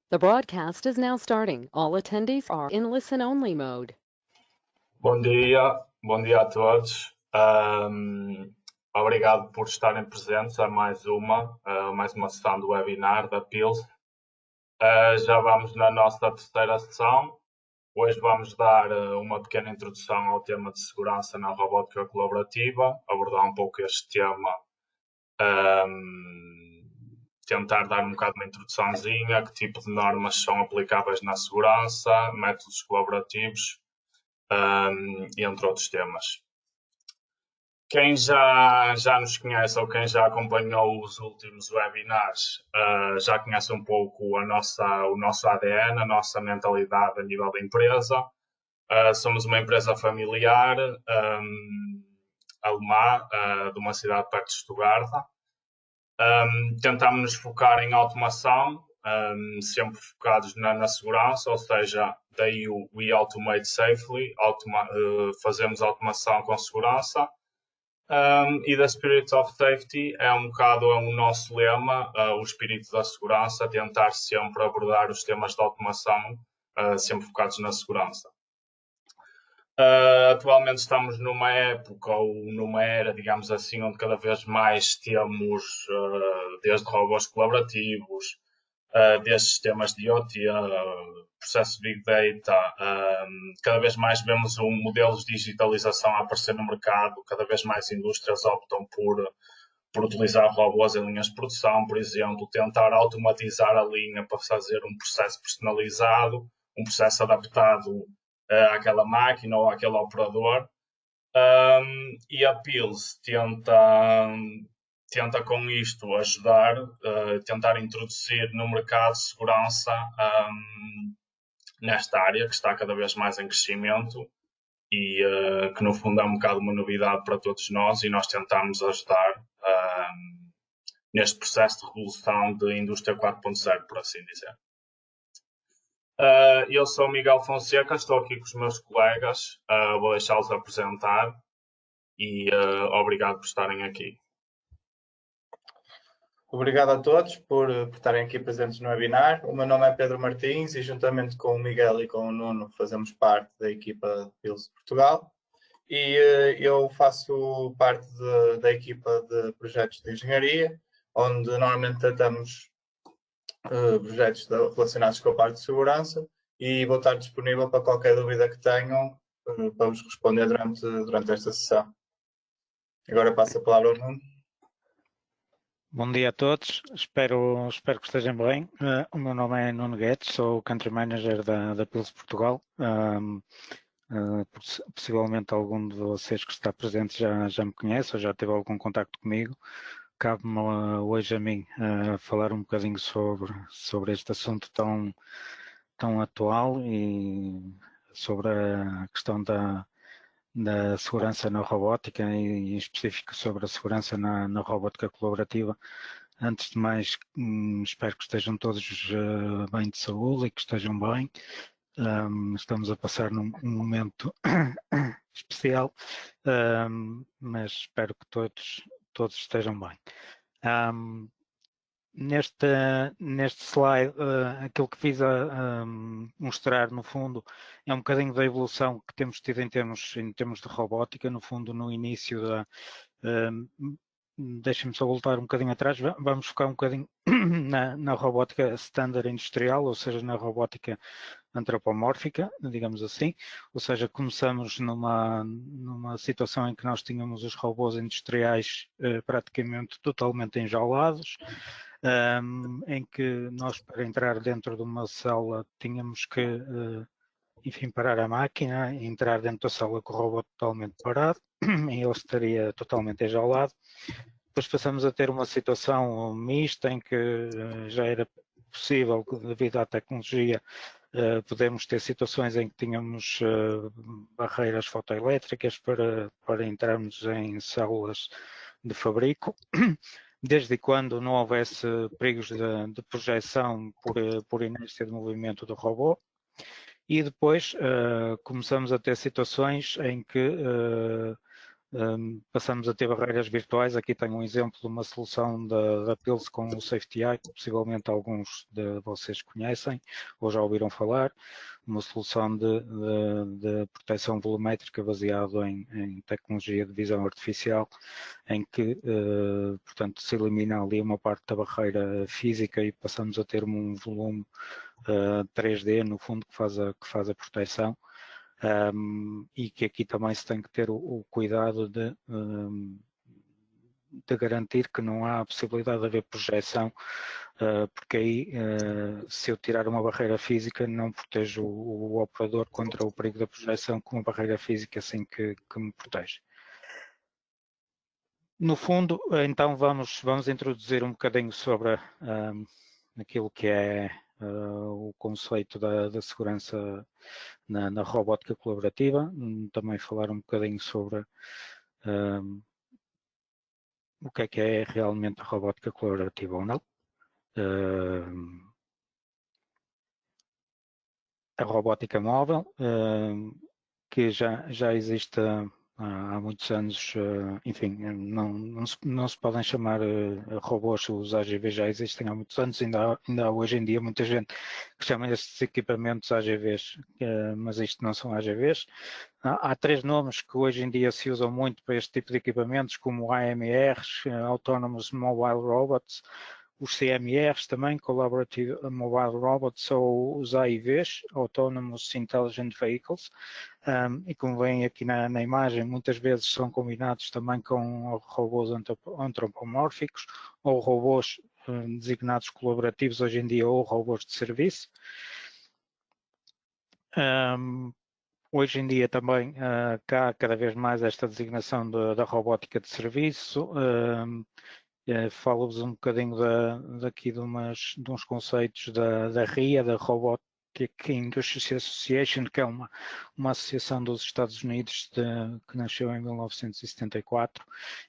The broadcast is now starting. All attendees are in listen-only mode. Bom dia a todos. Obrigado por estarem presentes a mais uma sessão do webinar da PILS. Já vamos na nossa terceira sessão. Hoje vamos dar uma pequena introdução ao tema de segurança na robótica colaborativa, abordar um pouco este tema, tentar dar um bocado uma introduçãozinha, que tipo de normas são aplicáveis na segurança, métodos colaborativos, entre outros temas. Quem já nos conhece ou quem já acompanhou os últimos webinars já conhece um pouco o nosso ADN, a nossa mentalidade a nível da empresa. Somos uma empresa familiar alemã de uma cidade perto de Stuttgart. Tentamos nos focar em automação, sempre focados na segurança, ou seja, daí o We Automate Safely, fazemos automação com segurança. E da Spirit of Safety é um bocado o nosso lema, o espírito da segurança, tentar sempre abordar os temas de automação, sempre focados na segurança. Atualmente estamos numa época ou numa era, digamos assim, onde cada vez mais temos, desde robôs colaborativos, desde sistemas de IoT, processos Big Data, cada vez mais vemos modelos de digitalização a aparecer no mercado, cada vez mais indústrias optam por utilizar robôs em linhas de produção, por exemplo, tentar automatizar a linha para fazer um processo personalizado, um processo adaptado àquela máquina ou àquele operador. E a PILS tenta com isto ajudar, tentar introduzir no mercado de segurança nesta área que está cada vez mais em crescimento e que no fundo é um bocado uma novidade para todos nós e nós tentamos ajudar neste processo de revolução de indústria 4.0, por assim dizer. Eu sou o Miguel Fonseca, estou aqui com os meus colegas, vou deixá-los apresentar e obrigado por estarem aqui. Obrigado a todos por estarem aqui presentes no webinar. O meu nome é Pedro Martins e juntamente com o Miguel e com o Nuno fazemos parte da equipa de PILS Portugal e eu faço parte da equipa de projetos de engenharia, onde normalmente tratamos projetos relacionados com a parte de segurança e vou estar disponível para qualquer dúvida que tenham para vos responder durante esta sessão. Agora passo a palavra ao Nuno. Bom dia a todos, espero que estejam bem. O meu nome é Nuno Guedes, sou o Country Manager da PILS Portugal. Possivelmente algum de vocês que está presente já me conhece ou já teve algum contacto comigo. Cabe-me hoje a mim falar um bocadinho sobre este assunto tão atual e sobre a questão da segurança na robótica e em específico sobre a segurança na robótica colaborativa. Antes de mais, espero que estejam todos bem de saúde e que estejam bem. Estamos a passar num momento especial, mas espero que todos estejam bem. Neste slide, aquilo que fiz a mostrar, no fundo, é um bocadinho da evolução que temos tido em termos de robótica. No fundo, no início deixem-me só voltar um bocadinho atrás, vamos focar um bocadinho na robótica standard industrial, ou seja, na robótica antropomórfica, digamos assim, ou seja, começamos numa situação em que nós tínhamos os robôs industriais praticamente totalmente enjaulados, em que nós, para entrar dentro de uma célula, tínhamos que, enfim, parar a máquina, entrar dentro da célula com o robô totalmente parado, e ele estaria totalmente enjaulado. Depois passamos a ter uma situação mista, em que já era possível, devido à tecnologia, podemos ter situações em que tínhamos barreiras fotoelétricas para entrarmos em células de fabrico, desde quando não houvesse perigos de projeção por inércia de movimento do robô. E depois começamos a ter situações em que passamos a ter barreiras virtuais. Aqui tenho um exemplo de uma solução da Pils com o Safety Eye, que possivelmente alguns de vocês conhecem ou já ouviram falar. Uma solução de proteção volumétrica baseado em tecnologia de visão artificial, em que, portanto, se elimina ali uma parte da barreira física e passamos a ter um volume 3D, no fundo, que faz a proteção. E que aqui também se tem que ter o cuidado de garantir que não há a possibilidade de haver projeção, porque aí, se eu tirar uma barreira física, não protejo o operador contra o perigo da projeção com uma barreira física assim que me protege. No fundo, então, vamos introduzir um bocadinho sobre aquilo que é o conceito da segurança na robótica colaborativa, também falar um bocadinho sobre o que é realmente a robótica colaborativa ou não. A robótica móvel, que já existe há muitos anos, enfim, não se podem chamar robôs, os AGVs já existem há muitos anos, ainda há hoje em dia muita gente que chama estes equipamentos AGVs, mas isto não são AGVs. Há três nomes que hoje em dia se usam muito para este tipo de equipamentos, como AMRs, Autonomous Mobile Robots, os CMRs também, Collaborative Mobile Robots, ou os AIVs, Autonomous Intelligent Vehicles, e como veem aqui na imagem, muitas vezes são combinados também com robôs antropomórficos ou robôs designados colaborativos hoje em dia, ou robôs de serviço. Hoje em dia também há cada vez mais esta designação da robótica de serviço. Falo-vos um bocadinho daqui de uns conceitos da RIA, da Robotic Industry Association, que é uma associação dos Estados Unidos que nasceu em 1974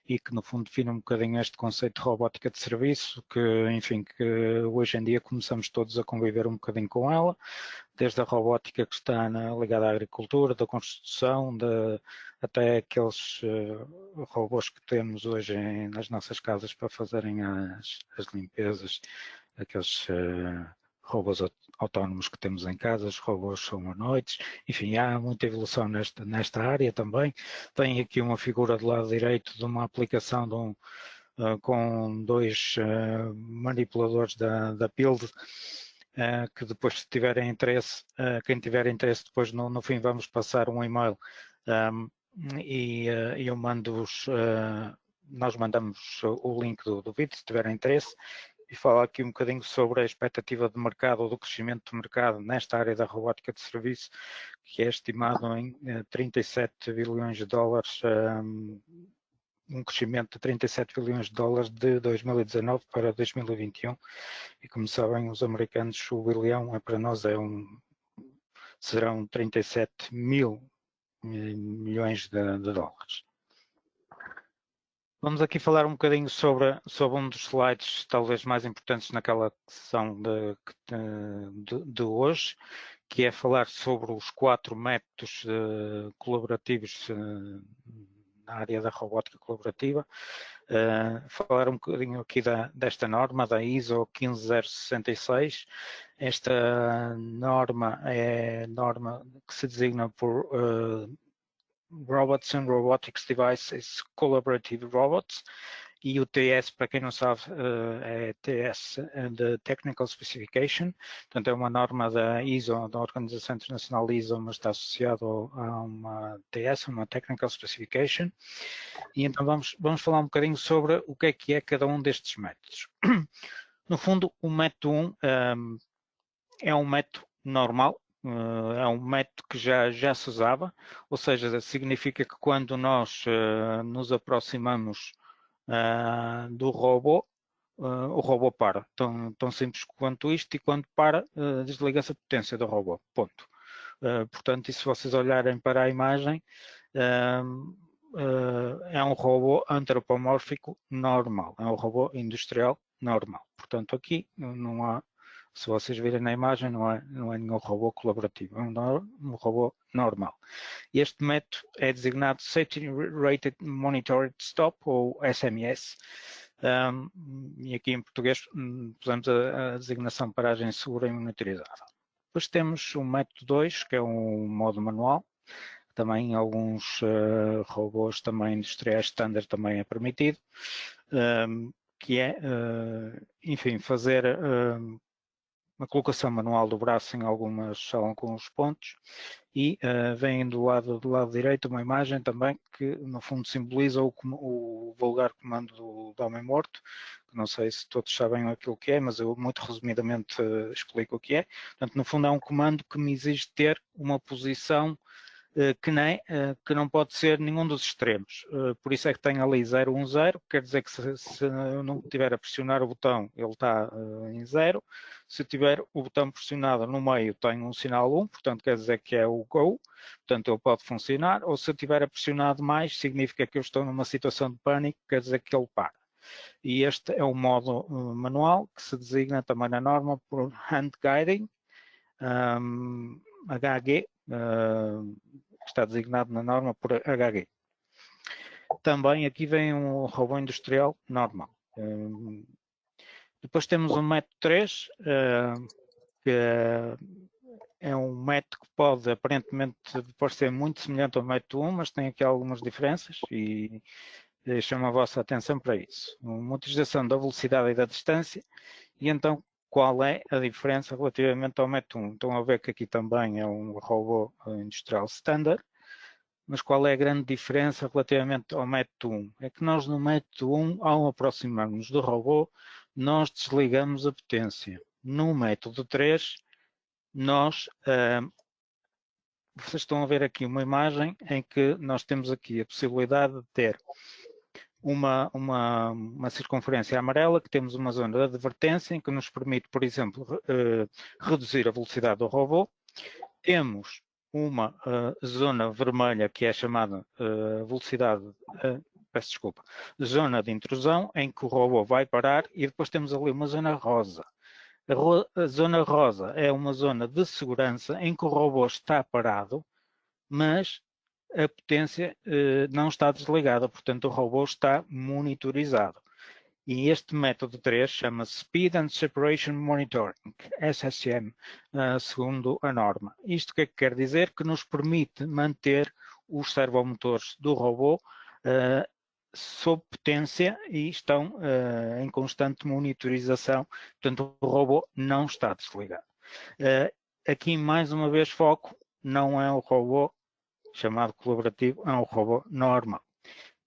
e que no fundo define um bocadinho este conceito de robótica de serviço, que enfim, que hoje em dia começamos todos a conviver um bocadinho com ela, desde a robótica que está ligada à agricultura, da construção, até aqueles robôs que temos hoje nas nossas casas para fazerem as limpezas, aqueles robôs autónomos que temos em casa, os robôs humanoides, enfim, há muita evolução nesta área também. Tem aqui uma figura do lado direito de uma aplicação com dois manipuladores da Build, que depois, se tiverem interesse, quem tiver interesse, depois no fim vamos passar um e-mail e eu mando-vos, nós mandamos o link do vídeo, se tiverem interesse, e falo aqui um bocadinho sobre a expectativa de mercado ou do crescimento do mercado nesta área da robótica de serviço, que é estimado em 37 bilhões de dólares, um crescimento de 37 bilhões de dólares de 2019 para 2021, e como sabem os americanos, o bilhão para nós serão 37 mil milhões de dólares. Vamos aqui falar um bocadinho sobre um dos slides talvez mais importantes naquela sessão de hoje, que é falar sobre os 4 métodos colaborativos na área da robótica colaborativa. Falar um bocadinho aqui desta norma, da ISO 15066. Esta norma é norma que se designa por Robots and Robotics Devices Collaborative Robots, e o TS, para quem não sabe, é TS de Technical Specification, portanto é uma norma da ISO, da Organização Internacional ISO, mas está associado a uma TS, uma Technical Specification, e então vamos falar um bocadinho sobre o que é cada um destes métodos. No fundo, o método 1 é um método normal, é um método que já se usava, ou seja, significa que quando nós nos aproximamos do robô, o robô para. Tão simples quanto isto, e quando para, desliga-se a potência do robô. Ponto. Portanto, e se vocês olharem para a imagem, é um robô antropomórfico normal, é um robô industrial normal. Portanto, aqui não há, ou Se vocês virem na imagem, não é nenhum robô colaborativo, é um robô normal. Este método é designado Safety Rated Monitored Stop, ou SMS, e aqui em português pusemos a designação paragem segura e monitorizada. Depois temos o método 2, que é um modo manual. Também alguns robôs também industriais standard também é permitido, que é, enfim, fazer uma colocação manual do braço em alguns pontos e vem do lado direito uma imagem também que no fundo simboliza o vulgar comando do homem morto, que não sei se todos sabem aquilo que é, mas eu muito resumidamente explico o que é. Portanto, no fundo é um comando que me exige ter uma posição que não pode ser nenhum dos extremos. Por isso é que tem ali 0, 1, 0, quer dizer que se eu não tiver a pressionar o botão, ele está em 0. Se tiver o botão pressionado no meio, tem um sinal 1, portanto quer dizer que é o go, portanto ele pode funcionar, ou se eu tiver pressionado mais, significa que eu estou numa situação de pânico, quer dizer que ele para. E este é o modo manual, que se designa também na norma por Hand Guiding, HG, está designado na norma por HG. Também aqui vem um robô industrial normal. Depois temos o método 3, que é um método que pode aparentemente parecer muito semelhante ao método 1, mas tem aqui algumas diferenças e chamo a vossa atenção para isso. Uma utilização da velocidade e da distância, e então qual é a diferença relativamente ao método 1? Estão a ver que aqui também é um robô industrial standard, mas qual é a grande diferença relativamente ao método 1? É que nós no método 1, ao aproximarmos do robô, nós desligamos a potência. No método 3, vocês estão a ver aqui uma imagem em que nós temos aqui a possibilidade de ter uma circunferência amarela, que temos uma zona de advertência em que nos permite, por exemplo, reduzir a velocidade do robô. Temos uma zona vermelha que é chamada zona de intrusão, em que o robô vai parar, e depois temos ali uma zona rosa. A zona rosa é uma zona de segurança em que o robô está parado, mas a potência não está desligada, portanto o robô está monitorizado. E este método 3 chama-se Speed and Separation Monitoring, SSM, segundo a norma. Isto o que é que quer dizer? Que nos permite manter os servomotores do robô sob potência e estão em constante monitorização, portanto o robô não está desligado. Aqui mais uma vez foco, não é um robô chamado colaborativo, é um robô normal.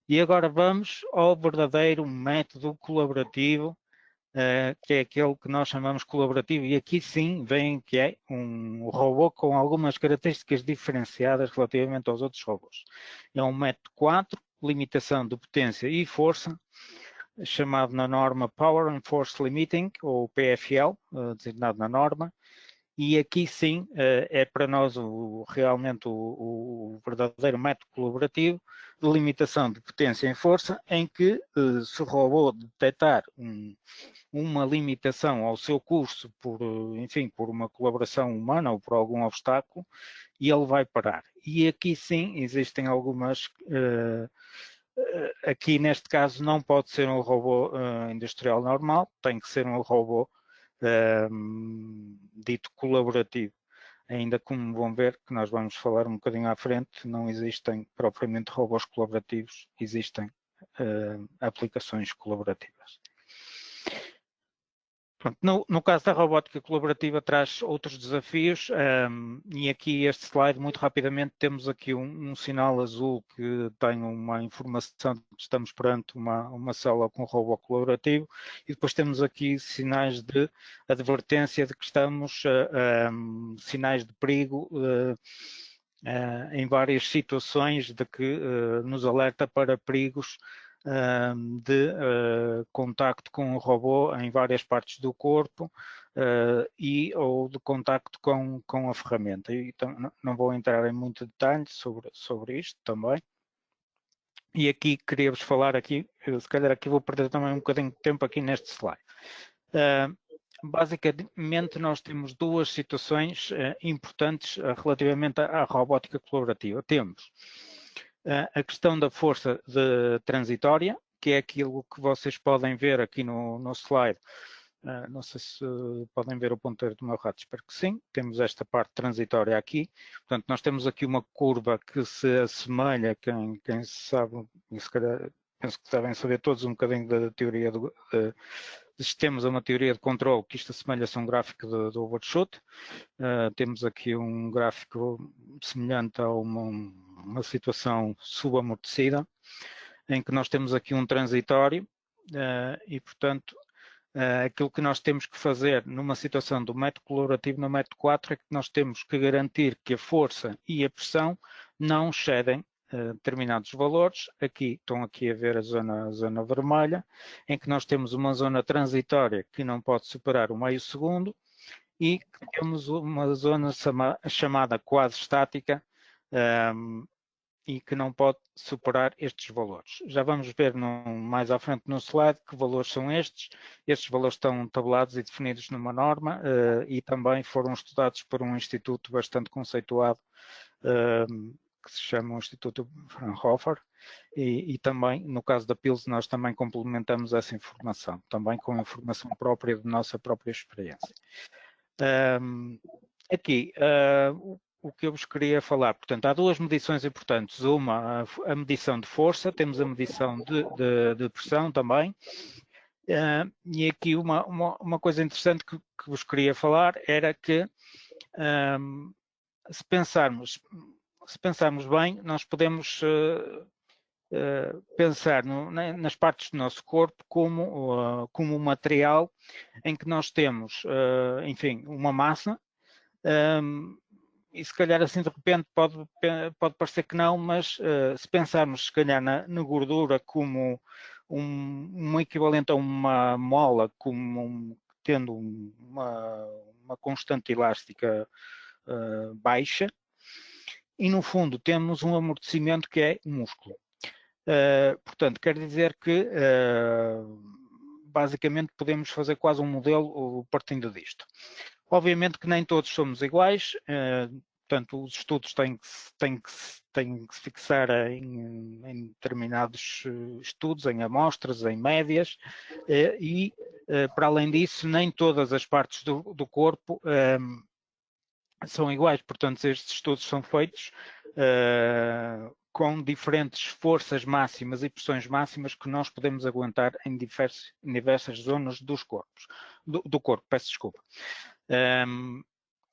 E agora vamos ao verdadeiro método colaborativo, que é aquele que nós chamamos colaborativo, e aqui sim vem que é um robô com algumas características diferenciadas relativamente aos outros robôs. É um método 4, limitação de potência e força, chamado na norma Power and Force Limiting, ou PFL, designado na norma. E aqui sim é para nós realmente o verdadeiro método colaborativo de limitação de potência e força, em que se o robô detectar uma limitação ao seu curso por uma colaboração humana ou por algum obstáculo, e ele vai parar. E aqui sim existem algumas... aqui neste caso não pode ser um robô industrial normal, tem que ser um robô dito colaborativo. Ainda como vão ver, que nós vamos falar um bocadinho à frente, não existem propriamente robôs colaborativos, existem aplicações colaborativas. Pronto, no caso da robótica colaborativa traz outros desafios, e aqui este slide, muito rapidamente, temos aqui um sinal azul que tem uma informação de que estamos perante uma célula com robô colaborativo, e depois temos aqui sinais de advertência de que estamos, sinais de perigo em várias situações de que nos alerta para perigos de contacto com o robô em várias partes do corpo ou de contacto com a ferramenta. Então, não vou entrar em muito detalhe sobre isto também. E aqui queria-vos falar aqui, se calhar aqui vou perder também um bocadinho de tempo aqui neste slide. basicamente nós temos duas situações importantes relativamente à robótica colaborativa. Temos a questão da força transitória, que é aquilo que vocês podem ver aqui no slide. Não sei se podem ver o ponteiro do meu rato, espero que sim. Temos esta parte transitória aqui. Portanto, nós temos aqui uma curva que se assemelha, quem sabe, e se calhar penso que devem saber todos um bocadinho da teoria de sistemas, uma teoria de controle, que isto assemelha-se a um gráfico do overshoot. Temos aqui um gráfico semelhante a uma situação subamortecida, em que nós temos aqui um transitório e, portanto, aquilo que nós temos que fazer numa situação do método colaborativo no método 4 é que nós temos que garantir que a força e a pressão não excedem determinados valores. Estão aqui a ver a zona vermelha, em que nós temos uma zona transitória que não pode superar o meio segundo e que temos uma zona chamada quase estática e que não pode superar estes valores. Já vamos ver mais à frente no slide que valores são estes. Estes valores estão tabelados e definidos numa norma e também foram estudados por um instituto bastante conceituado que se chama o Instituto Fraunhofer e também, no caso da PILS, nós também complementamos essa informação, também com informação própria de nossa própria experiência. Aqui, o que eu vos queria falar, portanto, há duas medições importantes. Uma, a medição de força, temos a medição de pressão também. E aqui uma coisa interessante que vos queria falar era que se pensarmos bem, nós podemos pensar nas partes do nosso corpo como um material em que nós temos, enfim, uma massa, e se calhar assim de repente pode parecer que não, mas se pensarmos se calhar na gordura como um equivalente a uma mola, tendo uma constante elástica baixa, e no fundo temos um amortecimento que é o músculo. Portanto, quer dizer que basicamente podemos fazer quase um modelo partindo disto. Obviamente que nem todos somos iguais, portanto os estudos têm que se fixar em determinados estudos, em amostras, em médias, e para além disso nem todas as partes do corpo são iguais, portanto estes estudos são feitos com diferentes forças máximas e pressões máximas que nós podemos aguentar em diversas zonas do corpo, peço desculpa.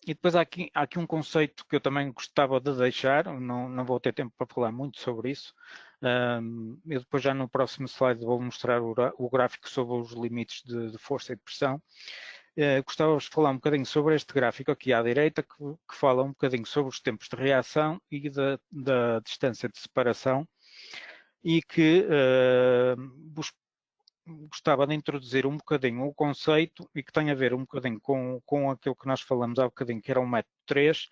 E depois há aqui um conceito que eu também gostava de deixar, não vou ter tempo para falar muito sobre isso. Eu depois já no próximo slide vou mostrar o gráfico sobre os limites de força e de pressão. Gostava de falar um bocadinho sobre este gráfico aqui à direita, que fala um bocadinho sobre os tempos de reação e da distância de separação, e que gostava de introduzir um bocadinho o conceito e que tem a ver um bocadinho com aquilo que nós falamos há bocadinho, que era o método 3,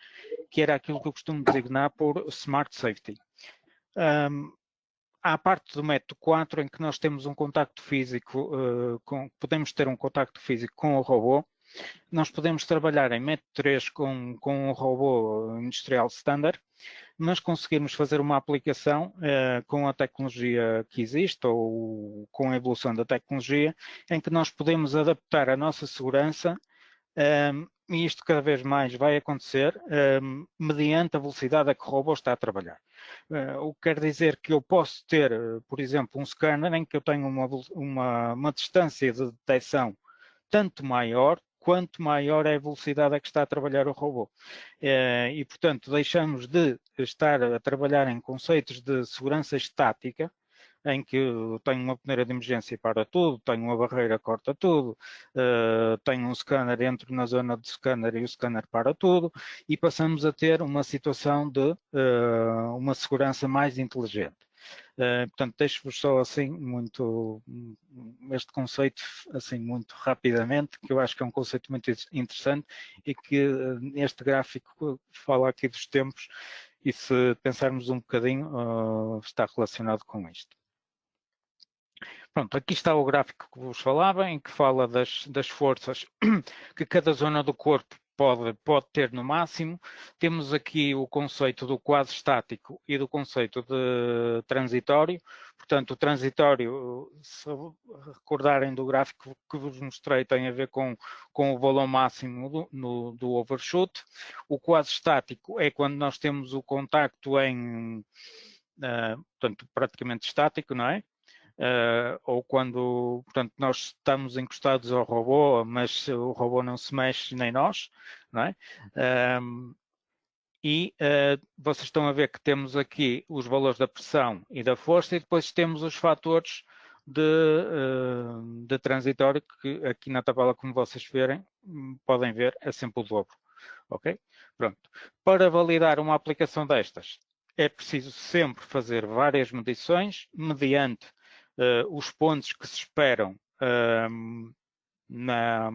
que era aquilo que eu costumo designar por Smart Safety. Há a parte do método 4 em que nós temos um contacto físico, podemos ter um contacto físico com o robô. Nós podemos trabalhar em método 3 com um robô industrial standard, mas conseguirmos fazer uma aplicação com a tecnologia que existe ou com a evolução da tecnologia, em que nós podemos adaptar a nossa segurança, e isto cada vez mais vai acontecer, mediante a velocidade a que o robô está a trabalhar. O que quer dizer que eu posso ter, por exemplo, um scanner em que eu tenho uma distância de detecção tanto maior, quanto maior é a velocidade a que está a trabalhar o robô. E, portanto, deixamos de estar a trabalhar em conceitos de segurança estática, em que eu tenho uma peneira de emergência e para tudo, tenho uma barreira que corta tudo, tenho um scanner, entro na zona de scanner e o scanner para tudo, e passamos a ter uma situação de uma segurança mais inteligente. Portanto, deixo-vos só assim este conceito assim muito rapidamente, que eu acho que é um conceito muito interessante e que este gráfico fala aqui dos tempos e se pensarmos um bocadinho está relacionado com isto. Pronto, aqui está o gráfico que vos falava, em que fala das forças que cada zona do corpo pode ter no máximo. Temos aqui o conceito do quase estático e do conceito de transitório. Portanto, o transitório, se recordarem do gráfico que vos mostrei, tem a ver com o valor máximo do overshoot. O quase estático é quando nós temos o contacto portanto, praticamente estático, não é? Ou quando, portanto, nós estamos encostados ao robô, mas o robô não se mexe nem nós, não é? Vocês estão a ver que temos aqui os valores da pressão e da força e depois temos os fatores de transitório que aqui na tabela, como vocês podem ver, é sempre o dobro, ok? Pronto. Para validar uma aplicação destas, é preciso sempre fazer várias medições mediante os pontos que se esperam na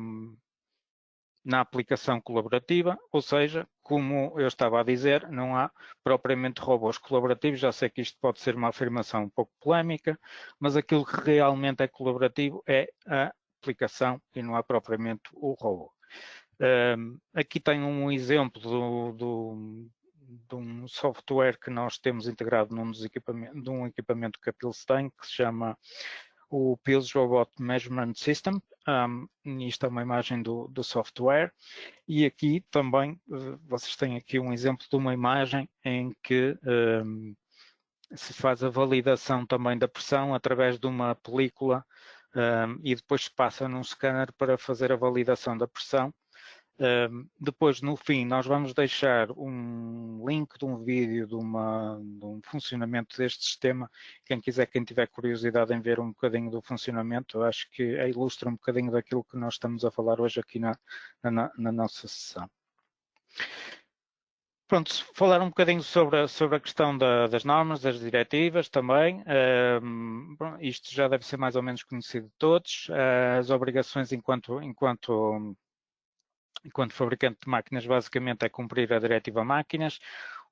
aplicação colaborativa, ou seja, como eu estava a dizer, não há propriamente robôs colaborativos. Já sei que isto pode ser uma afirmação um pouco polémica, mas aquilo que realmente é colaborativo é a aplicação e não há propriamente o robô. Aqui tem um exemplo de um software que nós temos integrado de um equipamento que a Pils tem, que se chama o Pils Robot Measurement System. Isto é uma imagem do software. E aqui também, vocês têm aqui um exemplo de uma imagem em que se faz a validação também da pressão através de uma película e depois se passa num scanner para fazer a validação da pressão. Depois, no fim, nós vamos deixar um link de um vídeo de um funcionamento deste sistema. Quem tiver curiosidade em ver um bocadinho do funcionamento, eu acho que ilustra um bocadinho daquilo que nós estamos a falar hoje aqui na nossa sessão. Pronto, falar um bocadinho sobre a questão das normas, das diretivas também. Isto já deve ser mais ou menos conhecido de todos. As obrigações enquanto fabricante de máquinas, basicamente é cumprir a diretiva máquinas,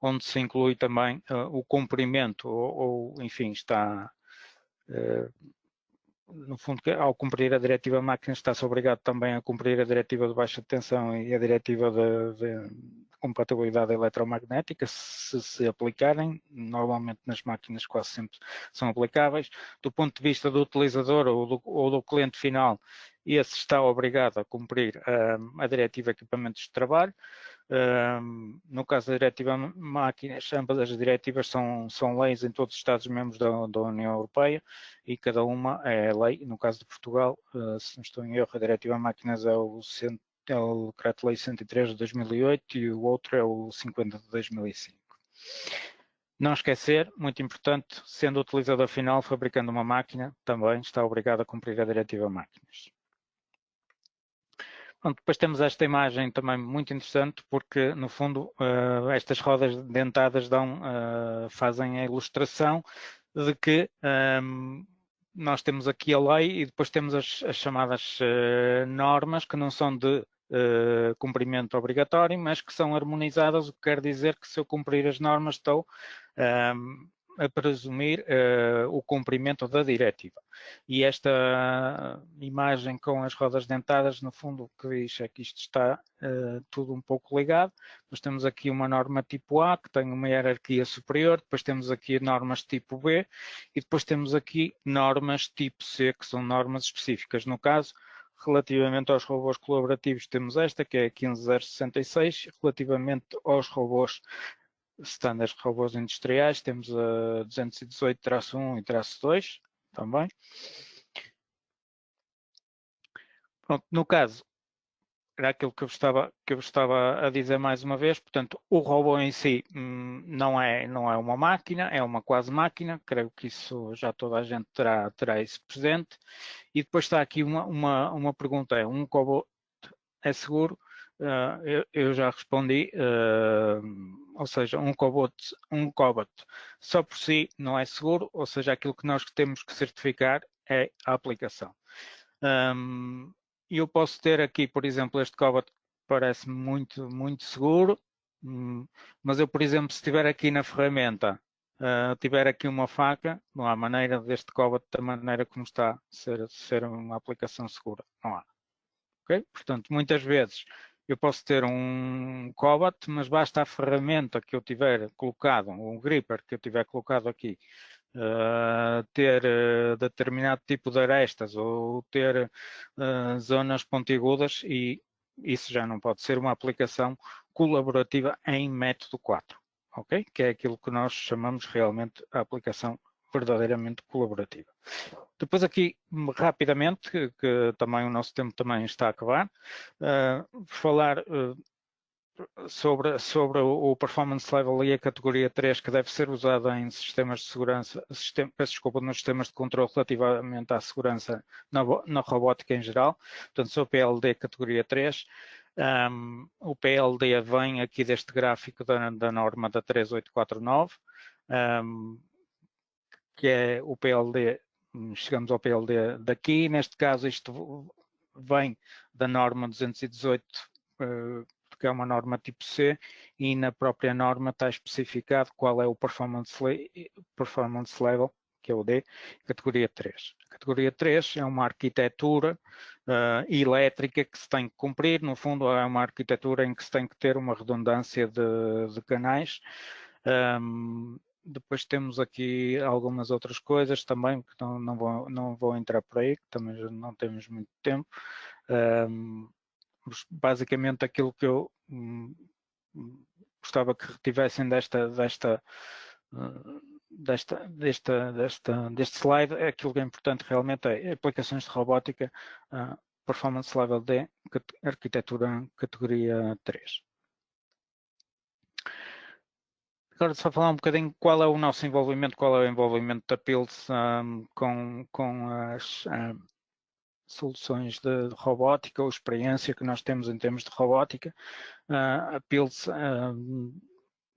onde se inclui também o cumprimento, enfim, está, no fundo, ao cumprir a diretiva máquinas, está-se obrigado também a cumprir a diretiva de baixa tensão e a diretiva de compatibilidade eletromagnética, se aplicarem. Normalmente nas máquinas quase sempre são aplicáveis. Do ponto de vista do utilizador ou do cliente final, esse está obrigado a cumprir a diretiva equipamentos de trabalho. No caso da diretiva máquinas, ambas as diretivas são leis em todos os Estados-membros da União Europeia e cada uma é lei. No caso de Portugal, se não estou em erro, a diretiva máquinas é o Decreto-Lei 103 de 2008 e o outro é o 50 de 2005. Não esquecer, muito importante, sendo o utilizador final fabricando uma máquina, também está obrigado a cumprir a diretiva máquinas. Bom, depois temos esta imagem também muito interessante, porque no fundo estas rodas dentadas fazem a ilustração de que nós temos aqui a lei e depois temos as chamadas normas, que não são de cumprimento obrigatório, mas que são harmonizadas, o que quer dizer que se eu cumprir as normas estou a presumir o cumprimento da diretiva. E esta imagem com as rodas dentadas, no fundo, o que diz é que isto está tudo um pouco ligado. Nós temos aqui uma norma tipo A, que tem uma hierarquia superior, depois temos aqui normas tipo B, e depois temos aqui normas tipo C, que são normas específicas. No caso, relativamente aos robôs colaborativos, temos esta, que é a 15066, relativamente aos robôs standards de robôs industriais, temos a 218-1 e -2 também. Pronto, no caso, era aquilo que eu estava a dizer mais uma vez, portanto, o robô em si não é uma máquina, é uma quase máquina, creio que isso já toda a gente terá isso presente. E depois está aqui uma pergunta, um robô é seguro? Eu já respondi, ou seja, um cobot só por si não é seguro, ou seja, aquilo que nós temos que certificar é a aplicação. Eu posso ter aqui, por exemplo, este cobot que parece muito seguro, mas eu, por exemplo, se estiver aqui na ferramenta tiver aqui uma faca, não há maneira deste Cobalt, da maneira como está, ser uma aplicação segura. Não há. Okay? Portanto, muitas vezes eu posso ter um Cobalt, mas basta a ferramenta que eu tiver colocado, um gripper que eu tiver colocado aqui, ter determinado tipo de arestas ou ter zonas pontiagudas, e isso já não pode ser uma aplicação colaborativa em método 4, ok? Que é aquilo que nós chamamos realmente a aplicação verdadeiramente colaborativa. Depois aqui, rapidamente, que também o nosso tempo também está a acabar, falar sobre o performance level e a categoria 3 que deve ser usada em sistemas de segurança, peço desculpa, nos sistemas de controle relativamente à segurança na robótica em geral. Portanto, sou PLD categoria 3. O PLD vem aqui deste gráfico da norma da 3849, que é o PLD, chegamos ao PLD daqui. Neste caso, isto vem da norma 218, que é uma norma tipo C, e na própria norma está especificado qual é o performance level, que é o D, categoria 3. A categoria 3 é uma arquitetura elétrica que se tem que cumprir. No fundo, é uma arquitetura em que se tem que ter uma redundância de canais. Depois temos aqui algumas outras coisas também, que não vou entrar por aí, que também já não temos muito tempo. Basicamente aquilo que eu gostava que retivessem deste slide, é aquilo que é importante realmente, é aplicações de robótica, performance level D, arquitetura categoria 3. Agora só falar um bocadinho qual é o nosso envolvimento, qual é o envolvimento da PILS com as soluções de robótica ou experiência que nós temos em termos de robótica. A PILS,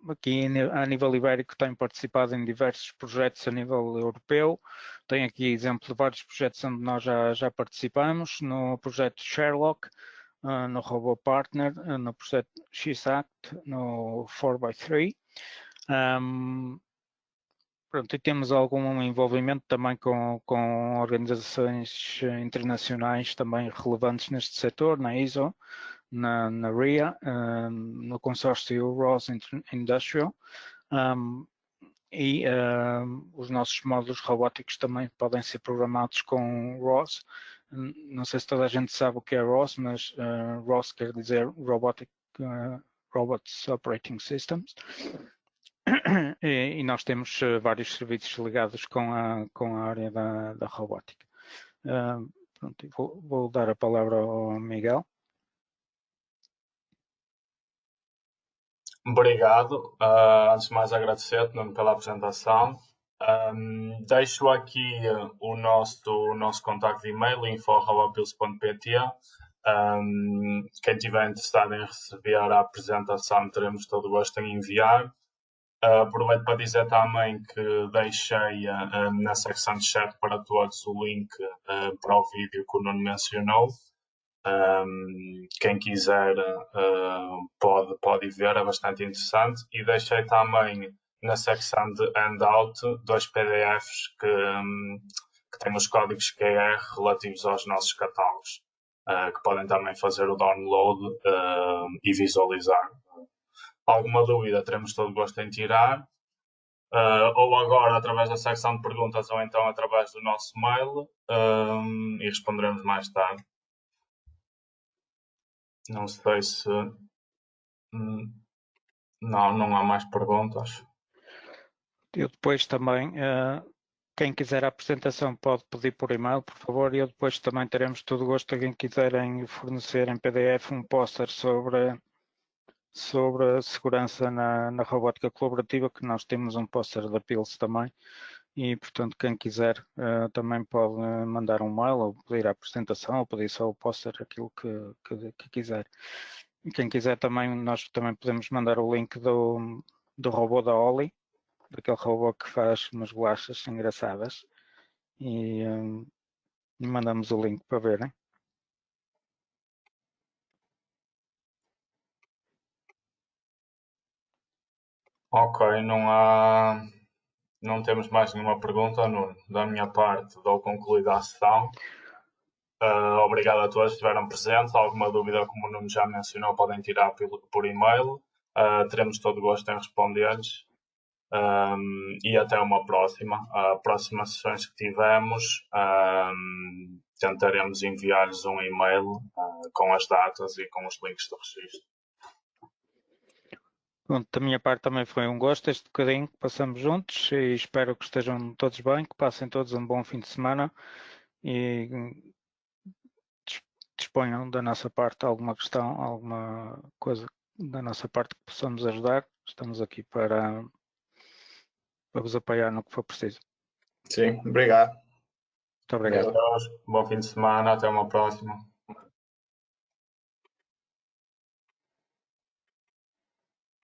aqui a nível ibérico, tem participado em diversos projetos a nível europeu. Tem aqui exemplo de vários projetos onde nós já participamos, no projeto Sherlock, no RoboPartner, no projeto XACT, no 4x3. Pronto, e temos algum envolvimento também com organizações internacionais também relevantes neste setor, na ISO, na RIA, no consórcio ROS Industrial, e os nossos módulos robóticos também podem ser programados com ROS. Não sei se toda a gente sabe o que é ROS, mas ROS quer dizer Robots Operating Systems. E nós temos vários serviços ligados com a área da robótica. Pronto, vou dar a palavra ao Miguel. Obrigado. Antes de mais, agradecer-te, Nuno, pela apresentação. Deixo aqui o nosso contacto de e-mail, info@pils.pt. Quem estiver interessado em receber a apresentação, teremos todo o gosto em enviar. Aproveito para dizer também que deixei na secção de chat para todos o link para o vídeo que o Nuno mencionou. Quem quiser pode ver, é bastante interessante. E deixei também na secção de handout 2 PDFs que têm os códigos QR relativos aos nossos catálogos, que podem também fazer o download e visualizar. Alguma dúvida, teremos todo o gosto em tirar, ou agora através da secção de perguntas, ou então através do nosso mail, e responderemos mais tarde. Não sei se... não há mais perguntas. Eu depois também, quem quiser a apresentação pode pedir por e-mail, por favor, e eu depois também teremos todo o gosto de quem quiserem fornecer em PDF um póster sobre a segurança na robótica colaborativa, que nós temos um póster da PILS também, e portanto quem quiser também pode mandar um mail ou pedir a apresentação ou pedir só o póster, aquilo que quiser. E quem quiser também, nós também podemos mandar o link do robô da Oli, daquele robô que faz umas bolachas engraçadas, e mandamos o link para verem. Ok, não há Não temos mais nenhuma pergunta, Nuno. Da minha parte, dou concluída a sessão. Obrigado a todos que estiveram presentes. Alguma dúvida, como o Nuno já mencionou, podem tirar por e-mail. Teremos todo o gosto em responder-lhes. E até uma próxima. Próximas sessões que tivermos, tentaremos enviar-lhes um e-mail com as datas e com os links do registro. Pronto, da minha parte também foi um gosto este bocadinho que passamos juntos e espero que estejam todos bem, que passem todos um bom fim de semana e disponham da nossa parte alguma questão, alguma coisa da nossa parte que possamos ajudar. Estamos aqui para vos apoiar no que for preciso. Sim, obrigado. Muito obrigado. Bom fim de semana, até uma próxima.